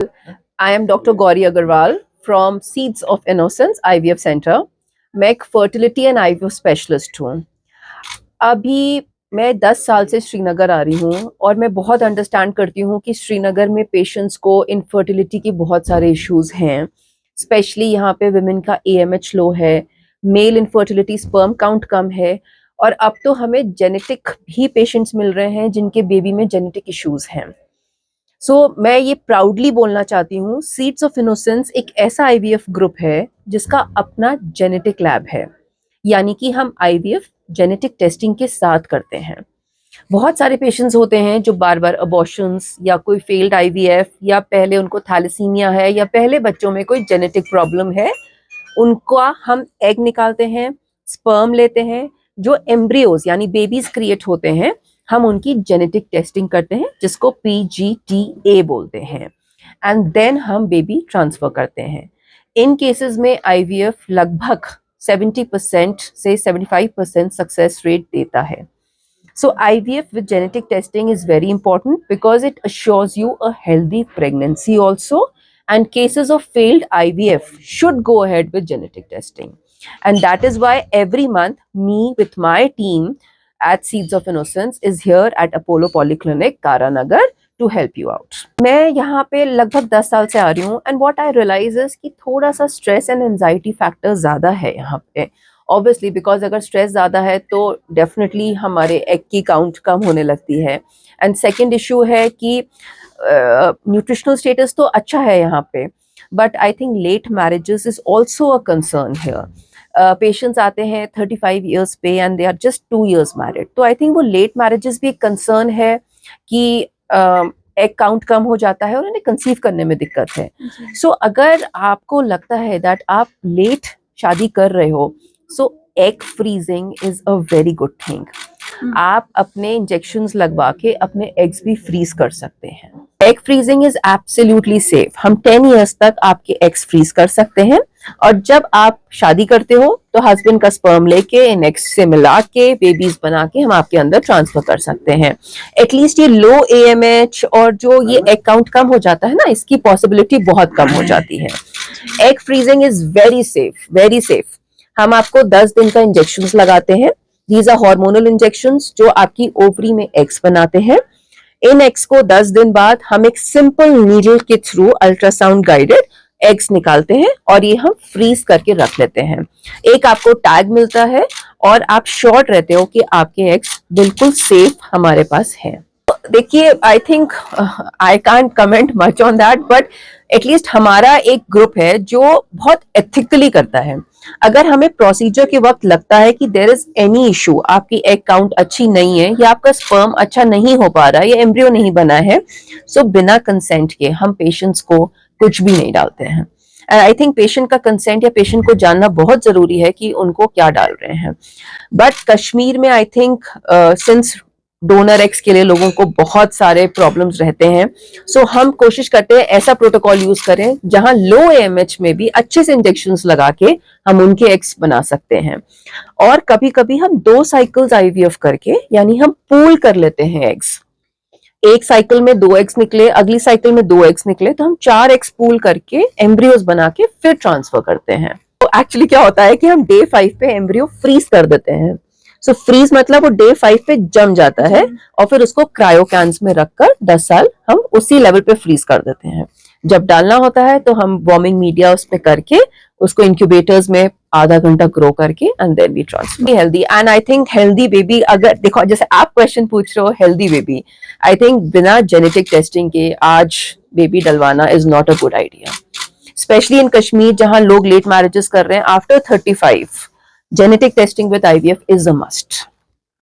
I am doctor Gauri Agarwal from Seeds of Innocence IVF centre. मैं एक fertility and IVF specialist हूँ। अभी मैं 10 साल से श्रीनगर आ रही हूँ और मैं बहुत अंडरस्टैंड करती हूँ कि श्रीनगर में पेशेंट्स को इनफर्टिलिटी की बहुत सारे इश्यूज हैं। स्पेशली यहाँ पे विमेन का एएमएच लो है, मेल इनफर्टिलिटी स्पर्म काउंट कम है, और अब तो हमें जेनेटिक भी पेशेंट्स मिल रहे हैं जिनके बेबी में जेनेटिक इश्यूज हैं। मैं ये प्राउडली बोलना चाहती हूँ, सीड्स ऑफ इनोसेंस एक ऐसा आईवीएफ ग्रुप है जिसका अपना जेनेटिक लैब है, यानी कि हम आईवीएफ जेनेटिक टेस्टिंग के साथ करते हैं। बहुत सारे पेशेंट्स होते हैं जो बार बार अबॉर्शंस या कोई फेल्ड आईवीएफ या पहले उनको थैलेसीमिया है या पहले बच्चों में कोई जेनेटिक प्रॉब्लम है, उनका हम एग निकालते हैं, स्पर्म लेते हैं, जो एम्ब्रियोज यानी बेबीज क्रिएट होते हैं, हम उनकी जेनेटिक टेस्टिंग करते हैं जिसको PGTA बोलते हैं, एंड देन हम बेबी ट्रांसफर करते हैं। इन केसेस में आईवीएफ लगभग 70% से 75% सक्सेस रेट देता है। So IVF with genetic testing is very important because it assures you a healthy pregnancy also, and cases of failed IVF should go ahead with genetic testing. And that is why every month me with my team at Seeds of Innocence is here at Apollo Polyclinic, Taranagar to help you out. मैं यहाँ पे लगभग 10 साल से आ रही हूँ, and what I realize is कि थोड़ा सा stress and anxiety factor ज़्यादा है यहाँ पे। ऑब्वियसली बिकॉज अगर स्ट्रेस ज़्यादा है तो डेफिनेटली हमारे एग की काउंट कम होने लगती है, एंड सेकेंड इशू है कि न्यूट्रिशनल स्टेटस तो अच्छा है यहाँ पे, but I think late marriages is also a concern here. Patients आते हैं 35 ईयर्स पे and they are just 2 years married, तो आई थिंक वो लेट मैरिजेस भी एक कंसर्न है कि एग काउंट कम हो जाता है और उन्हें कंसीव करने में दिक्कत है। सो अगर आपको लगता है दैट आप लेट शादी कर रहे हो, so egg freezing is a very good thing. आप अपने इंजेक्शंस लगवा के अपने एग्स भी फ्रीज कर सकते हैं। Egg freezing is absolutely safe. हम 10 years तक आपके एग्स फ्रीज कर सकते हैं, और जब आप शादी करते हो तो हस्बैंड का स्पर्म लेके इन एग्स से मिला के बेबीज बना के हम आपके अंदर ट्रांसफर कर सकते हैं। एटलीस्ट ये लो एएमएच और जो ये एग काउंट कम हो जाता है ना, इसकी पॉसिबिलिटी बहुत कम हो जाती है। Egg freezing is very safe, very safe. हम आपको 10 दिन का इंजेक्शंस लगाते हैं। दीज आर हार्मोनल इंजेक्शंस जो आपकी ओवरी में एग्स बनाते हैं। इन एग्स को 10 दिन बाद हम एक सिंपल नीडल के थ्रू अल्ट्रासाउंड गाइडेड एग्स निकालते हैं और ये हम फ्रीज करके रख लेते हैं। एक आपको टैग मिलता है और आप श्योर रहते हो कि आपके एग्स बिल्कुल सेफ हमारे पास हैं। देखिए, I think I can't comment much on that, but at least हमारा एक ग्रुप है जो बहुत एथिकली करता है। अगर हमें प्रोसीजर के वक्त लगता है कि देयर इज एनी इशू, आपकी एग काउंट अच्छी नहीं है या आपका स्पर्म अच्छा नहीं हो पा रहा है या एम्ब्रियो नहीं बना है, सो बिना कंसेंट के हम पेशेंट्स को कुछ भी नहीं डालते हैं। एंड आई थिंक पेशेंट का कंसेंट या पेशेंट को जानना बहुत जरूरी है कि उनको क्या डाल रहे हैं। बट कश्मीर में I think since donor x के लिए लोगों को बहुत सारे प्रॉब्लम्स रहते हैं, सो हम कोशिश करते हैं ऐसा प्रोटोकॉल यूज करें जहां लो एएमएच में भी अच्छे से इंजेक्शंस लगा के हम उनके एग्स बना सकते हैं। और कभी कभी हम 2 साइकिल्स आईवीएफ करके, यानी हम पूल कर लेते हैं एग्स। एक साइकिल में 2 एग्स निकले, अगली साइकिल में 2 एग्स निकले, तो हम 4 एग्स पूल करके एम्ब्रियोज बना के फिर ट्रांसफर करते हैं। तो एक्चुअली क्या होता है कि हम डे 5 पे एम्ब्रियो फ्रीज कर देते हैं। सो फ्रीज मतलब वो डे 5 पे जम जाता है और फिर उसको क्रायो कैंस में रखकर 10 साल हम उसी लेवल पे फ्रीज कर देते हैं। जब डालना होता है तो हम वार्मिंग मीडिया उस पे करके उसको इंक्यूबेटर्स में आधा घंटा ग्रो करके and then we transfer. Healthy, and I think healthy baby, अगर देखो जैसे आप क्वेश्चन पूछ रहे हो हेल्दी बेबी, आई थिंक बिना जेनेटिक टेस्टिंग के आज बेबी डलवाना is not a good idea, specially in Kashmir जहां लोग लेट मैरिजेस कर रहे हैं after 35। Genetic testing with IVF is a must.